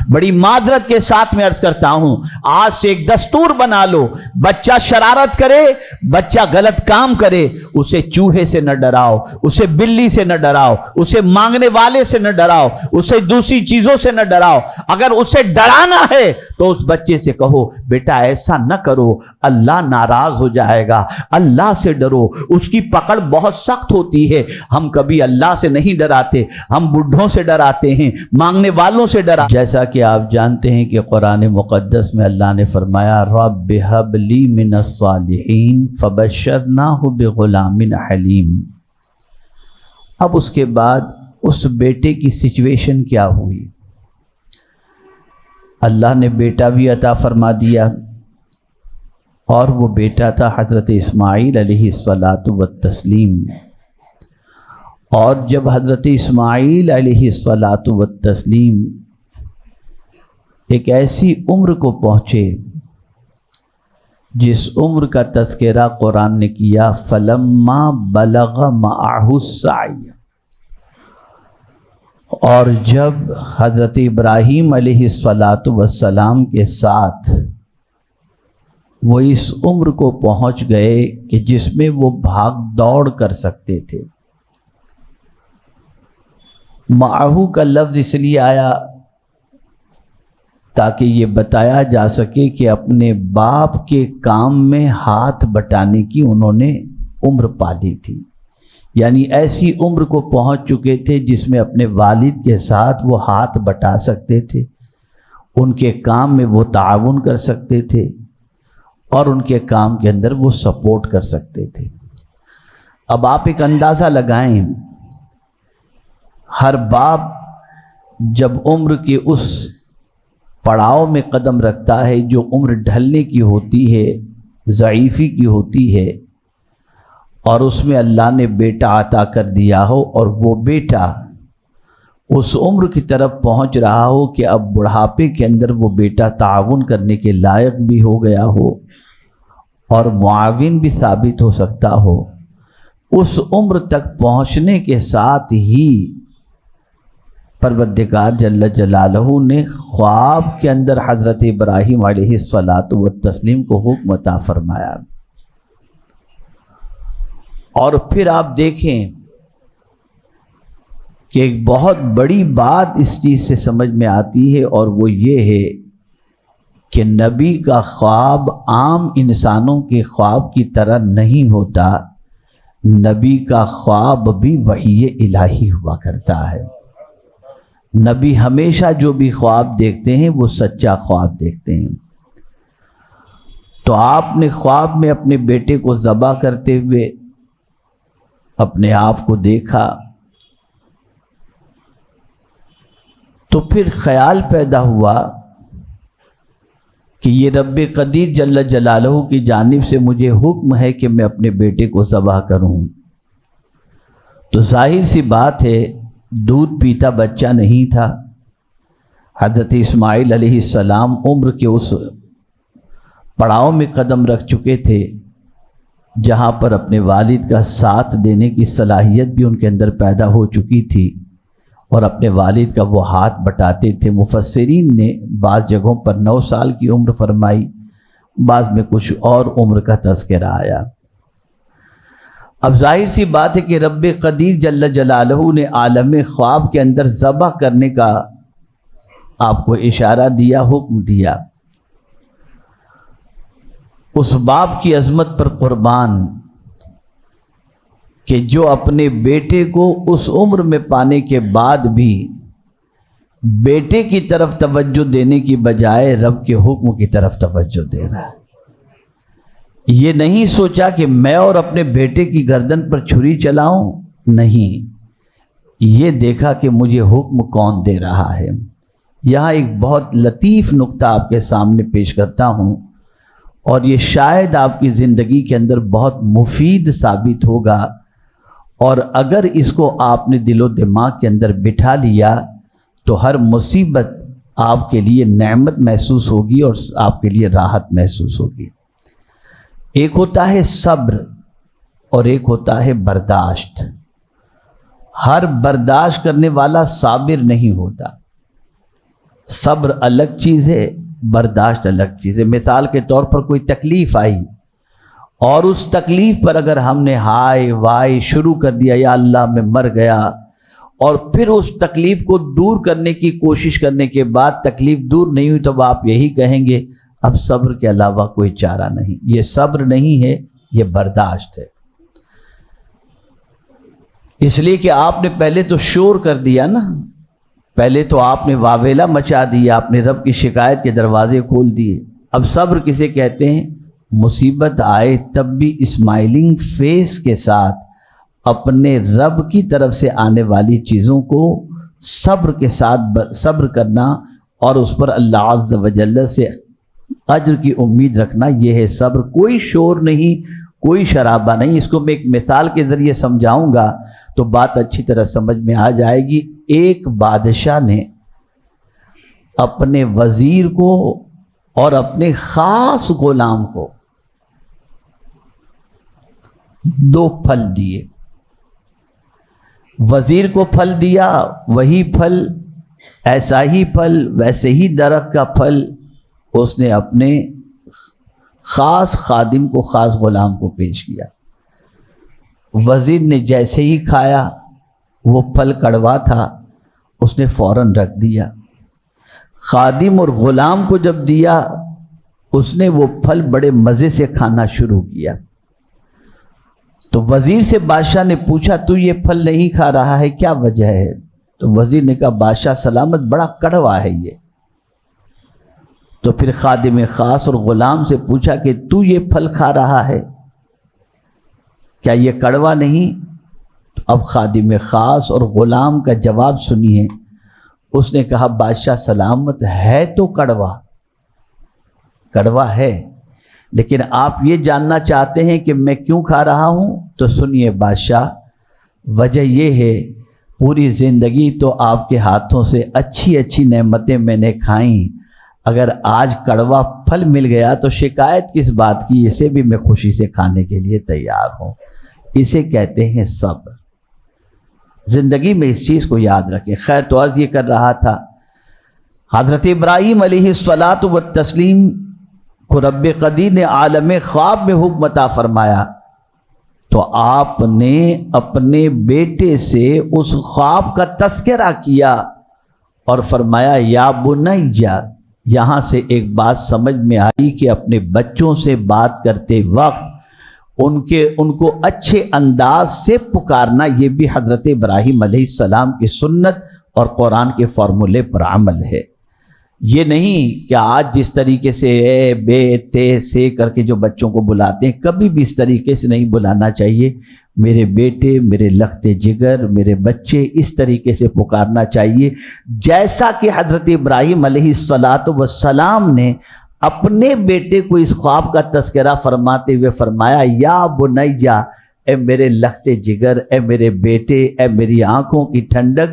بڑی معذرت کے ساتھ میں عرض کرتا ہوں، آج سے ایک دستور بنا لو، بچہ شرارت کرے، بچہ غلط کام کرے، اسے چوہے سے نہ ڈراؤ، اسے بلی سے نہ ڈراؤ، اسے مانگنے والے سے نہ ڈراؤ، اسے دوسری چیزوں سے نہ ڈراؤ۔ اگر اسے ڈرانا ہے تو اس بچے سے کہو بیٹا ایسا نہ کرو، اللہ ناراض ہو جائے گا، اللہ سے ڈرو۔ اس کی پکڑ بہت سخت ہوتی ہے، ہم کبھی اللہ سے نہیں ڈراتے، ہم بڈھوں سے ڈراتے ہیں، مانگنے والوں سے ڈراتے۔ جیسا کہ آپ جانتے ہیں کہ قرآن مقدس میں اللہ نے فرمایا رب ہب لی من الصالحین فبشرناہ بغلام حلیم۔ اب اس کے بعد اس بیٹے کی سچویشن کیا ہوئی؟ اللہ نے بیٹا بھی عطا فرما دیا، اور وہ بیٹا تھا حضرت اسماعیل علیہ الصلاۃ والتسلیم۔ اور جب حضرت اسماعیل علیہ الصلاۃ والتسلیم ایک ایسی عمر کو پہنچے جس عمر کا تذکرہ قرآن نے کیا فلما بلغ معہ السعی، اور جب حضرت ابراہیم علیہ الصلاۃ والسلام کے ساتھ وہ اس عمر کو پہنچ گئے کہ جس میں وہ بھاگ دوڑ کر سکتے تھے۔ معہو کا لفظ اس لیے آیا تاکہ یہ بتایا جا سکے کہ اپنے باپ کے کام میں ہاتھ بٹانے کی انہوں نے عمر پالی تھی، یعنی ایسی عمر کو پہنچ چکے تھے جس میں اپنے والد کے ساتھ وہ ہاتھ بٹا سکتے تھے، ان کے کام میں وہ تعاون کر سکتے تھے، اور ان کے کام کے اندر وہ سپورٹ کر سکتے تھے۔ اب آپ ایک اندازہ لگائیں، ہر باپ جب عمر کے اس پڑاؤ میں قدم رکھتا ہے جو عمر ڈھلنے کی ہوتی ہے، ضعیفی کی ہوتی ہے، اور اس میں اللہ نے بیٹا عطا کر دیا ہو، اور وہ بیٹا اس عمر کی طرف پہنچ رہا ہو کہ اب بڑھاپے کے اندر وہ بیٹا تعاون کرنے کے لائق بھی ہو گیا ہو اور معاون بھی ثابت ہو سکتا ہو، اس عمر تک پہنچنے کے ساتھ ہی پروردگار جل جلالہ نے خواب کے اندر حضرت ابراہیم علیہ الصلاۃ والتسلیم کو حکم عطا فرمایا۔ اور پھر آپ دیکھیں کہ ایک بہت بڑی بات اس چیز سے سمجھ میں آتی ہے، اور وہ یہ ہے کہ نبی کا خواب عام انسانوں کے خواب کی طرح نہیں ہوتا، نبی کا خواب بھی وحی الہی ہوا کرتا ہے۔ نبی ہمیشہ جو بھی خواب دیکھتے ہیں وہ سچا خواب دیکھتے ہیں۔ تو آپ نے خواب میں اپنے بیٹے کو ذبح کرتے ہوئے اپنے آپ کو دیکھا، تو پھر خیال پیدا ہوا کہ یہ رب قدیر جل جلالہ کی جانب سے مجھے حکم ہے کہ میں اپنے بیٹے کو ذبح کروں۔ تو ظاہر سی بات ہے دودھ پیتا بچہ نہیں تھا، حضرت اسماعیل علیہ السلام عمر کے اس پڑاؤ میں قدم رکھ چکے تھے جہاں پر اپنے والد کا ساتھ دینے کی صلاحیت بھی ان کے اندر پیدا ہو چکی تھی، اور اپنے والد کا وہ ہاتھ بٹاتے تھے۔ مفسرین نے بعض جگہوں پر 9 سال کی عمر فرمائی، بعض میں کچھ اور عمر کا تذکرہ آیا۔ اب ظاہر سی بات ہے کہ رب قدیر جل جلالہ نے عالم خواب کے اندر ذبح کرنے کا آپ کو اشارہ دیا، حکم دیا۔ اس باپ کی عظمت پر قربان کہ جو اپنے بیٹے کو اس عمر میں پانے کے بعد بھی بیٹے کی طرف توجہ دینے کی بجائے رب کے حکم کی طرف توجہ دے رہا ہے۔ یہ نہیں سوچا کہ میں اور اپنے بیٹے کی گردن پر چھری چلاؤں، نہیں، یہ دیکھا کہ مجھے حکم کون دے رہا ہے۔ یہاں ایک بہت لطیف نقطہ آپ کے سامنے پیش کرتا ہوں، اور یہ شاید آپ کی زندگی کے اندر بہت مفید ثابت ہوگا، اور اگر اس کو آپ نے دل و دماغ کے اندر بٹھا لیا تو ہر مصیبت آپ کے لیے نعمت محسوس ہوگی اور آپ کے لیے راحت محسوس ہوگی۔ ایک ہوتا ہے صبر اور ایک ہوتا ہے برداشت۔ ہر برداشت کرنے والا صابر نہیں ہوتا۔ صبر الگ چیز ہے، برداشت الگ چیز ہے۔ مثال کے طور پر کوئی تکلیف آئی اور اس تکلیف پر اگر ہم نے ہائے وائے شروع کر دیا، یا اللہ میں مر گیا، اور پھر اس تکلیف کو دور کرنے کی کوشش کرنے کے بعد تکلیف دور نہیں ہوئی، تو آپ یہی کہیں گے اب صبر کے علاوہ کوئی چارہ نہیں۔ یہ صبر نہیں ہے، یہ برداشت ہے۔ اس لیے کہ آپ نے پہلے تو شور کر دیا نا، پہلے تو آپ نے واویلا مچا دیا، آپ نے رب کی شکایت کے دروازے کھول دیے۔ اب صبر کسے کہتے ہیں؟ مصیبت آئے تب بھی اسمائلنگ فیس کے ساتھ اپنے رب کی طرف سے آنے والی چیزوں کو صبر کے ساتھ صبر کرنا اور اس پر اللہ عز و جل سے اجر کی امید رکھنا، یہ ہے صبر۔ کوئی شور نہیں، کوئی شرابہ نہیں۔ اس کو میں ایک مثال کے ذریعے سمجھاؤں گا تو بات اچھی طرح سمجھ میں آ جائے گی۔ ایک بادشاہ نے اپنے وزیر کو اور اپنے خاص غلام کو 2 پھل دیے۔ وزیر کو پھل دیا، وہی پھل، ایسا ہی پھل، ویسے ہی درخت کا پھل اس نے اپنے خاص خادم کو، خاص غلام کو پیش کیا۔ وزیر نے جیسے ہی کھایا، وہ پھل کڑوا تھا، اس نے فوراً رکھ دیا۔ خادم اور غلام کو جب دیا، اس نے وہ پھل بڑے مزے سے کھانا شروع کیا۔ تو وزیر سے بادشاہ نے پوچھا تو یہ پھل نہیں کھا رہا ہے، کیا وجہ ہے؟ تو وزیر نے کہا بادشاہ سلامت، بڑا کڑوا ہے یہ۔ تو پھر خادم خاص اور غلام سے پوچھا کہ تو یہ پھل کھا رہا ہے، کیا یہ کڑوا نہیں؟ تو اب خادم خاص اور غلام کا جواب سنیے۔ اس نے کہا بادشاہ سلامت، ہے تو کڑوا، کڑوا ہے، لیکن آپ یہ جاننا چاہتے ہیں کہ میں کیوں کھا رہا ہوں؟ تو سنیے بادشاہ، وجہ یہ ہے پوری زندگی تو آپ کے ہاتھوں سے اچھی اچھی نعمتیں میں نے کھائیں، اگر آج کڑوا پھل مل گیا تو شکایت کس بات کی؟ اسے بھی میں خوشی سے کھانے کے لیے تیار ہوں۔ اسے کہتے ہیں صبر۔ زندگی میں اس چیز کو یاد رکھیں۔ خیر، تو عرض یہ کر رہا تھا، حضرت ابراہیم علیہ الصلاۃ والتسلیم کو رب قدیر نے عالم خواب میں حکم عطا فرمایا، تو آپ نے اپنے بیٹے سے اس خواب کا تذکرہ کیا اور فرمایا یا بنیا۔ یہاں سے ایک بات سمجھ میں آئی کہ اپنے بچوں سے بات کرتے وقت ان کو اچھے انداز سے پکارنا، یہ بھی حضرت ابراہیم علیہ السلام کی سنت اور قرآن کے فارمولے پر عمل ہے۔ یہ نہیں کہ آج جس طریقے سے اے بے تے سے کر کے جو بچوں کو بلاتے ہیں، کبھی بھی اس طریقے سے نہیں بلانا چاہیے۔ میرے بیٹے، میرے لخت جگر، میرے بچے، اس طریقے سے پکارنا چاہیے جیسا کہ حضرت ابراہیم علیہ السلام نے اپنے بیٹے کو اس خواب کا تذکرہ فرماتے ہوئے فرمایا یا بنیا، اے میرے لخت جگر، اے میرے بیٹے، اے میری آنکھوں کی ٹھنڈک،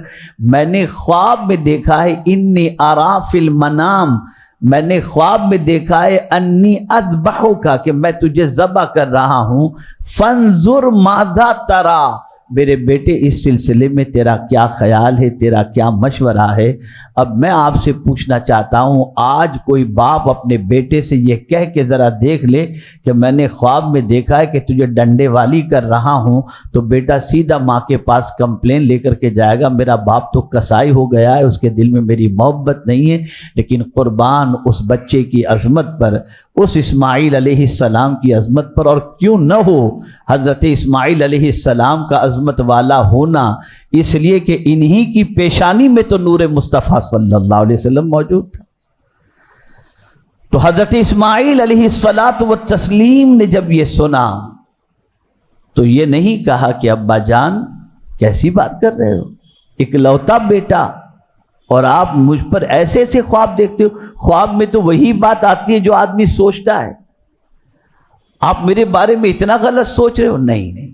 میں نے خواب میں دیکھا ہے، انی ارا فی المنام، میں نے خواب میں دیکھا ہے انی اذبحک، کہ میں تجھے ذبح کر رہا ہوں، فانظر ماذا ترا، میرے بیٹے اس سلسلے میں تیرا کیا خیال ہے، تیرا کیا مشورہ ہے؟ اب میں آپ سے پوچھنا چاہتا ہوں، آج کوئی باپ اپنے بیٹے سے یہ کہہ کے ذرا دیکھ لے کہ میں نے خواب میں دیکھا ہے کہ تجھے ڈنڈے والی کر رہا ہوں، تو بیٹا سیدھا ماں کے پاس کمپلین لے کر کے جائے گا، میرا باپ تو کسائی ہو گیا ہے، اس کے دل میں میری محبت نہیں ہے۔ لیکن قربان اس بچے کی عظمت پر، اس اسماعیل علیہ السلام کی عظمت پر، اور کیوں نہ ہو حضرت اسماعیل علیہ السلام کا عظمت والا ہونا، اس لیے کہ انہی کی پیشانی میں تو نور مصطفیٰ صلی اللہ علیہ وسلم موجود تھا۔ تو حضرت اسماعیل علیہ السلام نے جب یہ سنا تو یہ نہیں کہا کہ ابا جان کیسی بات کر رہے ہو، اکلوتا بیٹا، اور آپ مجھ پر ایسے ایسے خواب دیکھتے ہو، خواب میں تو وہی بات آتی ہے جو آدمی سوچتا ہے، آپ میرے بارے میں اتنا غلط سوچ رہے ہو؟ نہیں،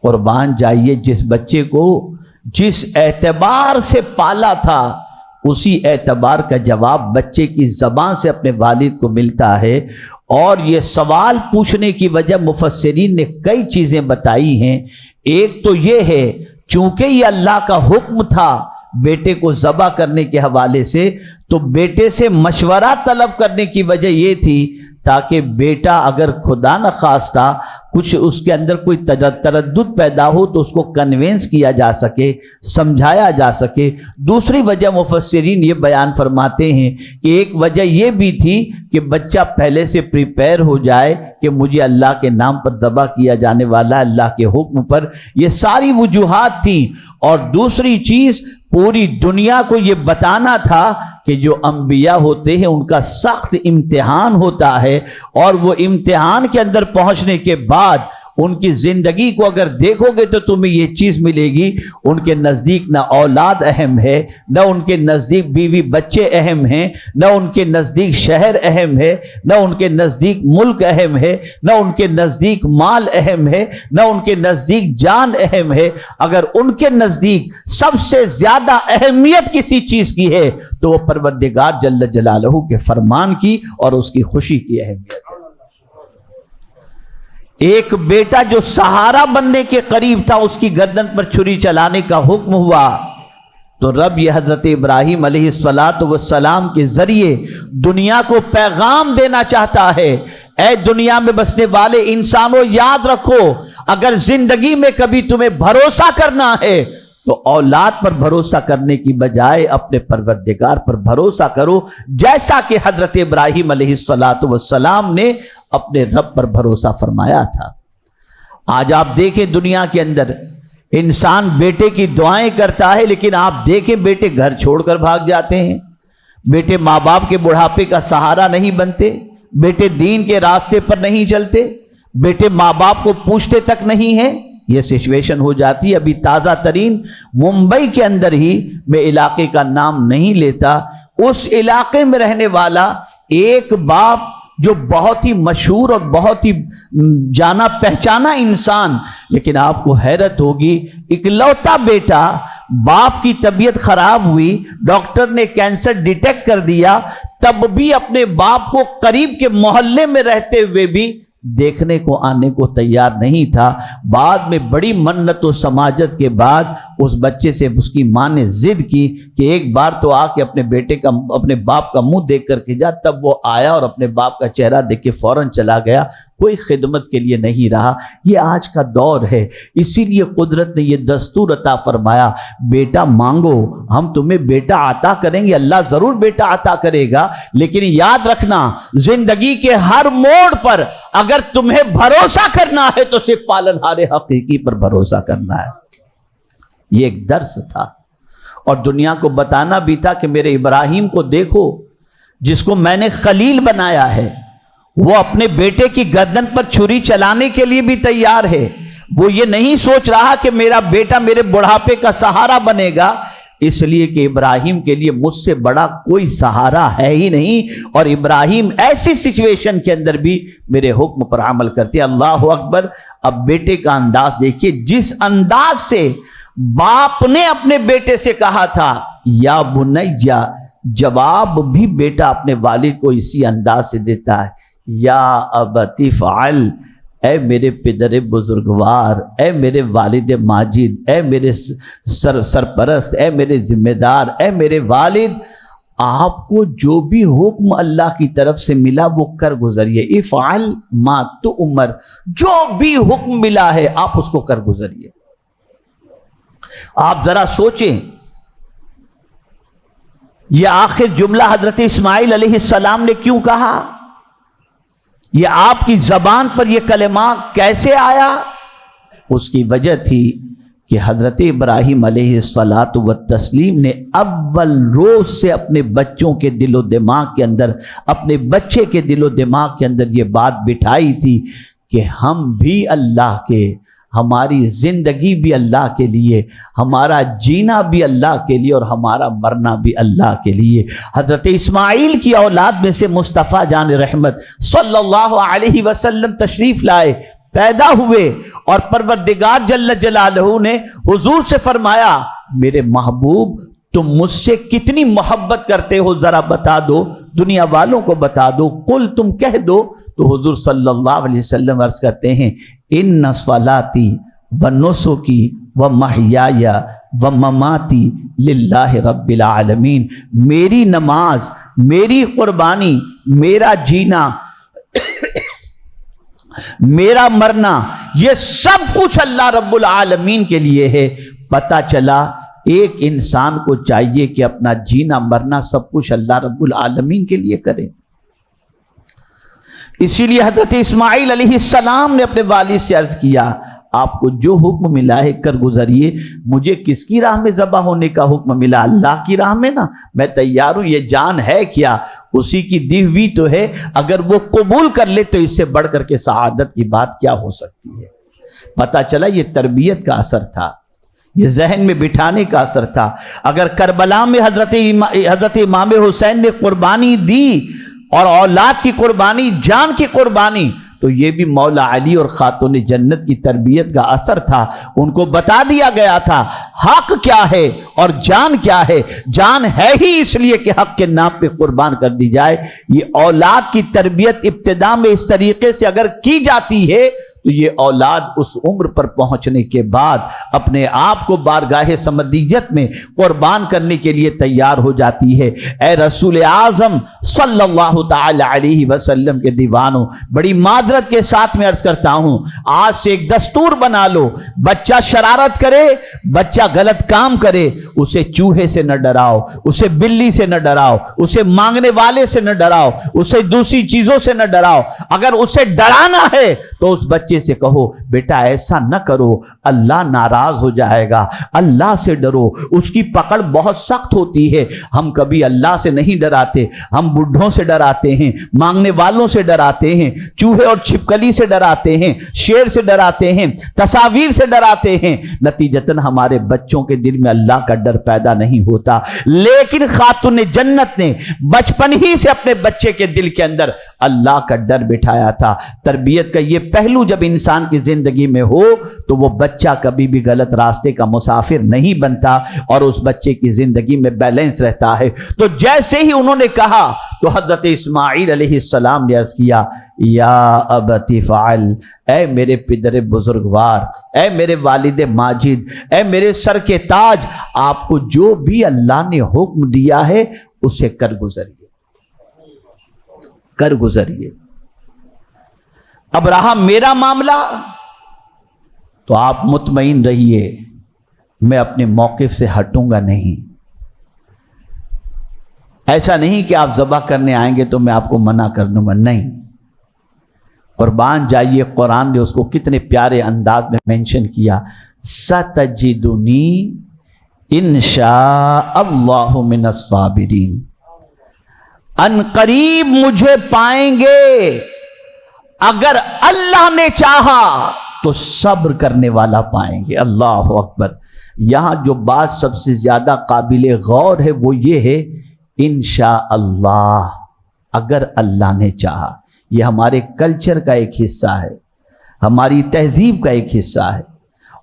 قربان جائیے، جس بچے کو جس اعتبار سے پالا تھا اسی اعتبار کا جواب بچے کی زبان سے اپنے والد کو ملتا ہے۔ اور یہ سوال پوچھنے کی وجہ مفسرین نے کئی چیزیں بتائی ہیں۔ ایک تو یہ ہے چونکہ یہ اللہ کا حکم تھا، بیٹے کو ذبح کرنے کے حوالے سے، تو بیٹے سے مشورہ طلب کرنے کی وجہ یہ تھی تاکہ بیٹا اگر خدا نخواستہ کچھ اس کے اندر کوئی تردد پیدا ہو تو اس کو کنوینس کیا جا سکے، سمجھایا جا سکے۔ دوسری وجہ مفسرین یہ بیان فرماتے ہیں کہ ایک وجہ یہ بھی تھی کہ بچہ پہلے سے پریپیئر ہو جائے کہ مجھے اللہ کے نام پر ذبح کیا جانے والا ہے، اللہ کے حکم پر۔ یہ ساری وجوہات تھیں۔ اور دوسری چیز، پوری دنیا کو یہ بتانا تھا کہ جو انبیاء ہوتے ہیں ان کا سخت امتحان ہوتا ہے، اور وہ امتحان کے اندر پہنچنے کے بعد ان کی زندگی کو اگر دیکھو گے تو تمہیں یہ چیز ملے گی، ان کے نزدیک نہ اولاد اہم ہے، نہ ان کے نزدیک بیوی بچے اہم ہیں، نہ ان کے نزدیک شہر اہم ہے، نہ ان کے نزدیک ملک اہم ہے، نہ ان کے نزدیک مال اہم ہے، نہ ان کے نزدیک جان اہم ہے۔ اگر ان کے نزدیک سب سے زیادہ اہمیت کسی چیز کی ہے تو وہ پروردگار جل جلالہ کے فرمان کی اور اس کی خوشی کی اہمیت ہے۔ ایک بیٹا جو سہارا بننے کے قریب تھا، اس کی گردن پر چھری چلانے کا حکم ہوا تو رب یہ حضرت ابراہیم علیہ السلام کے ذریعے دنیا کو پیغام دینا چاہتا ہے۔ اے دنیا میں بسنے والے انسانوں، یاد رکھو، اگر زندگی میں کبھی تمہیں بھروسہ کرنا ہے تو اولاد پر بھروسہ کرنے کی بجائے اپنے پروردگار پر بھروسہ کرو، جیسا کہ حضرت ابراہیم علیہ السلام نے اپنے رب پر بھروسہ فرمایا تھا۔ آج آپ دیکھیں دنیا کے اندر انسان بیٹے کی دعائیں کرتا ہے، لیکن آپ دیکھیں بیٹے گھر چھوڑ کر بھاگ جاتے ہیں، بیٹے ماں باپ کے بڑھاپے کا سہارا نہیں بنتے، بیٹے دین کے راستے پر نہیں چلتے، بیٹے ماں باپ کو پوچھتے تک نہیں ہیں۔ یہ سچویشن ہو جاتی ہے۔ ابھی تازہ ترین ممبئی کے اندر ہی، میں علاقے کا نام نہیں لیتا، اس علاقے میں رہنے والا ایک باپ جو بہت ہی مشہور اور بہت ہی جانا پہچانا انسان، لیکن آپ کو حیرت ہوگی، اکلوتا بیٹا، باپ کی طبیعت خراب ہوئی، ڈاکٹر نے کینسر ڈیٹیکٹ کر دیا، تب بھی اپنے باپ کو قریب کے محلے میں رہتے ہوئے بھی دیکھنے کو آنے کو تیار نہیں تھا۔ بعد میں بڑی منت و سماجت کے بعد اس بچے سے اس کی ماں نے ضد کی کہ ایک بار تو آ کے اپنے باپ کا منہ دیکھ کر کے جا۔ تب وہ آیا اور اپنے باپ کا چہرہ دیکھ کے فوراً چلا گیا، کوئی خدمت کے لیے نہیں رہا۔ یہ آج کا دور ہے، اسی لیے قدرت نے یہ دستور عطا فرمایا، بیٹا مانگو، ہم تمہیں بیٹا عطا کریں گے۔ اللہ ضرور بیٹا عطا کرے گا، لیکن یاد رکھنا زندگی کے ہر موڑ پر اگر تمہیں بھروسہ کرنا ہے تو صرف پالنہار حقیقی پر بھروسہ کرنا ہے۔ یہ ایک درس تھا، اور دنیا کو بتانا بھی تھا کہ میرے ابراہیم کو دیکھو، جس کو میں نے خلیل بنایا ہے، وہ اپنے بیٹے کی گردن پر چھری چلانے کے لیے بھی تیار ہے۔ وہ یہ نہیں سوچ رہا کہ میرا بیٹا میرے بڑھاپے کا سہارا بنے گا، اس لیے کہ ابراہیم کے لیے مجھ سے بڑا کوئی سہارا ہے ہی نہیں، اور ابراہیم ایسی سچویشن کے اندر بھی میرے حکم پر عمل کرتے۔ اللہ اکبر۔ اب بیٹے کا انداز دیکھیے، جس انداز سے باپ نے اپنے بیٹے سے کہا تھا یا بنیا، جواب بھی بیٹا اپنے والد کو اسی انداز سے دیتا ہے، یا ابتی فعل، اے میرے پدر بزرگوار، اے میرے والد ماجد، اے میرے سرپرست، اے میرے ذمہ دار، اے میرے والد، آپ کو جو بھی حکم اللہ کی طرف سے ملا وہ کر گزریے۔ افعل ما تؤمر، جو بھی حکم ملا ہے آپ اس کو کر گزریے۔ آپ ذرا سوچیں، یہ آخر جملہ حضرت اسماعیل علیہ السلام نے کیوں کہا؟ یہ آپ کی زبان پر یہ کلمہ کیسے آیا؟ اس کی وجہ تھی کہ حضرت ابراہیم علیہ السلام نے اول روز سے اپنے بچوں کے دل و دماغ کے اندر، اپنے بچے کے دل و دماغ کے اندر یہ بات بٹھائی تھی کہ ہم بھی اللہ کے، ہماری زندگی بھی اللہ کے لیے، ہمارا جینا بھی اللہ کے لیے، اور ہمارا مرنا بھی اللہ کے لیے۔ حضرت اسماعیل کی اولاد میں سے مصطفیٰ جان رحمت صلی اللہ علیہ وسلم تشریف لائے، پیدا ہوئے، اور پروردگار جل جلالہ نے حضور سے فرمایا، میرے محبوب تم مجھ سے کتنی محبت کرتے ہو ذرا بتا دو، دنیا والوں کو بتا دو، قل تم کہہ دو۔ تو حضور صلی اللہ علیہ وسلم عرض کرتے ہیں، ان صلاتی و نسکی و محیایا ومماتی للہ رب العالمین، میری نماز، میری قربانی، میرا جینا، میرا مرنا، یہ سب کچھ اللہ رب العالمین کے لیے ہے۔ پتہ چلا ایک انسان کو چاہیے کہ اپنا جینا مرنا سب کچھ اللہ رب العالمین کے لیے کرے۔ اسی لیے حضرت اسماعیل علیہ السلام نے اپنے والد سے عرض کیا، آپ کو جو حکم ملا ہے کر گزریے، مجھے کس کی راہ میں ذبح ہونے کا حکم ملا؟ اللہ کی راہ میں نا، میں تیار ہوں، یہ جان ہے کیا اسی کی دی ہوئی تو ہے، اگر وہ قبول کر لے تو اس سے بڑھ کر کے سعادت کی بات کیا ہو سکتی ہے۔ پتہ چلا یہ تربیت کا اثر تھا، یہ ذہن میں بٹھانے کا اثر تھا۔ اگر کربلا میں حضرت امام حسین نے قربانی دی اور اولاد کی قربانی، جان کی قربانی، تو یہ بھی مولا علی اور خاتون جنت کی تربیت کا اثر تھا۔ ان کو بتا دیا گیا تھا حق کیا ہے اور جان کیا ہے۔ جان ہے ہی اس لیے کہ حق کے نام پہ قربان کر دی جائے۔ یہ اولاد کی تربیت ابتدا میں اس طریقے سے اگر کی جاتی ہے تو یہ اولاد اس عمر پر پہنچنے کے بعد اپنے آپ کو بارگاہ سمدیت میں قربان کرنے کے لیے تیار ہو جاتی ہے۔ اے رسول اعظم صلی اللہ تعالی علیہ وسلم کے دیوانوں، بڑی معذرت کے ساتھ میں عرض کرتا ہوں، آج سے ایک دستور بنا لو، بچہ شرارت کرے، بچہ غلط کام کرے، اسے چوہے سے نہ ڈراؤ، اسے بلی سے نہ ڈراؤ، اسے مانگنے والے سے نہ ڈراؤ، اسے دوسری چیزوں سے نہ ڈراؤ۔ اگر اسے ڈرانا ہے تو اس بچے سے کہو بیٹا ایسا نہ کرو، اللہ ناراض ہو جائے گا، اللہ سے ڈرو، اس کی پکڑ بہت سخت ہوتی ہے۔ ہم کبھی اللہ سے نہیں ڈراتے، ہم بڈھوں سے ڈراتے ہیں، مانگنے والوں سے ڈراتے ہیں، چوہے اور چھپکلی سے ڈراتے ہیں، شیر سے ڈراتے ہیں، تصاویر سے ڈراتے ہیں، نتیجتاً ہمارے بچوں کے دل میں اللہ کا ڈر پیدا نہیں ہوتا۔ لیکن خاتون جنت نے بچپن ہی سے اپنے بچے کے دل کے اندر اللہ کا ڈر بٹھایا تھا۔ تربیت کا یہ پہلو جب انسان کی زندگی میں ہو تو وہ بچہ کبھی بھی غلط راستے کا مسافر نہیں بنتا اور اس بچے کی زندگی میں بیلنس رہتا ہے۔ تو جیسے ہی انہوں نے کہا تو حضرت اسماعیل علیہ السلام نے عرض کیا، یا ابت فعل، اے میرے پدر بزرگوار، اے میرے والد ماجد، اے میرے سر کے تاج، آپ کو جو بھی اللہ نے حکم دیا ہے اسے کر گزریے۔ اب رہا میرا معاملہ تو آپ مطمئن رہیے، میں اپنے موقف سے ہٹوں گا نہیں۔ ایسا نہیں کہ آپ ذبح کرنے آئیں گے تو میں آپ کو منع کر دوں گا، نہیں۔ قربان جائیے، قرآن نے اس کو کتنے پیارے انداز میں مینشن کیا، ستجدنی انشاء اللہ من الصابرین، ان قریب مجھے پائیں گے، اگر اللہ نے چاہا تو صبر کرنے والا پائیں گے۔ اللہ اکبر۔ یہاں جو بات سب سے زیادہ قابل غور ہے وہ یہ ہے، انشاءاللہ، اگر اللہ نے چاہا۔ یہ ہمارے کلچر کا ایک حصہ ہے، ہماری تہذیب کا ایک حصہ ہے۔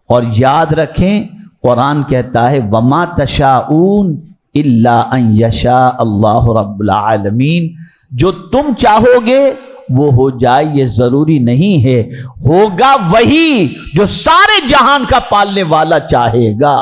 اور یاد رکھیں قرآن کہتا ہے وَمَا تَشَاءُونَ إِلَّا أَن يَشَاءَ اللَّهُ رَبُّ الْعَالَمِينَ، جو تم چاہو گے وہ ہو جائے یہ ضروری نہیں ہے، ہوگا وہی جو سارے جہان کا پالنے والا چاہے گا۔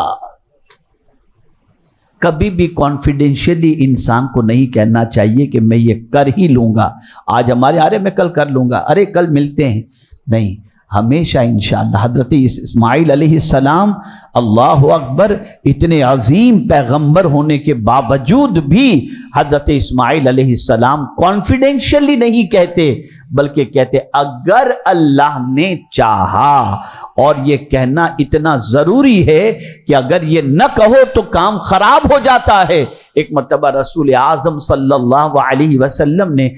کبھی بھی کانفیڈینشلی انسان کو نہیں کہنا چاہیے کہ میں یہ کر ہی لوں گا، آج ہمارے ارے میں کل کر لوں گا، ارے کل ملتے ہیں، نہیں۔ ہمیشہ انشاءاللہ۔ حضرت اسماعیل علیہ السلام، اللہ اکبر، اتنے عظیم پیغمبر ہونے کے باوجود بھی حضرت اسماعیل علیہ السلام کانفیڈینشلی نہیں کہتے بلکہ کہتے اگر اللہ نے چاہا۔ اور یہ کہنا اتنا ضروری ہے کہ اگر یہ نہ کہو تو کام خراب ہو جاتا ہے۔ ایک مرتبہ رسول اعظم صلی اللہ علیہ وسلم نے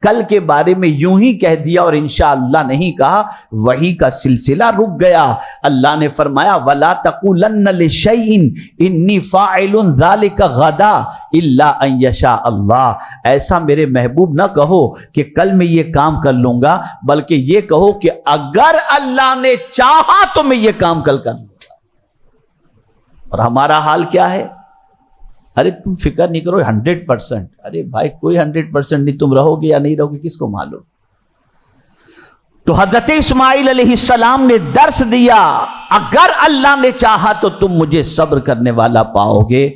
کل کے بارے میں یوں ہی کہہ دیا اور انشاءاللہ نہیں کہا، وحی کا سلسلہ رک گیا۔ اللہ نے فرمایا وَلَا تَقُولَنَّ لِشَيْءٍ إِنِّي فَاعِلٌ ذَلِكَ غَدًا إِلَّا أَن يَشَاءَ اللَّهُ، ایسا میرے محبوب نہ کہو کہ کل میں یہ کام کر لوں گا، بلکہ یہ کہو کہ اگر اللہ نے چاہا تو میں یہ کام کل کر لوں گا۔ اور ہمارا حال کیا ہے؟ ارے تم فکر نہیں کرو 100%، ارے بھائی کوئی 100% نہیں، تم رہو گے یا نہیں رہو گے کس کو معلوم۔ تو حضرت اسماعیل علیہ السلام نے درس دیا، اگر اللہ نے چاہا تو تم مجھے صبر کرنے والا پاؤ گے،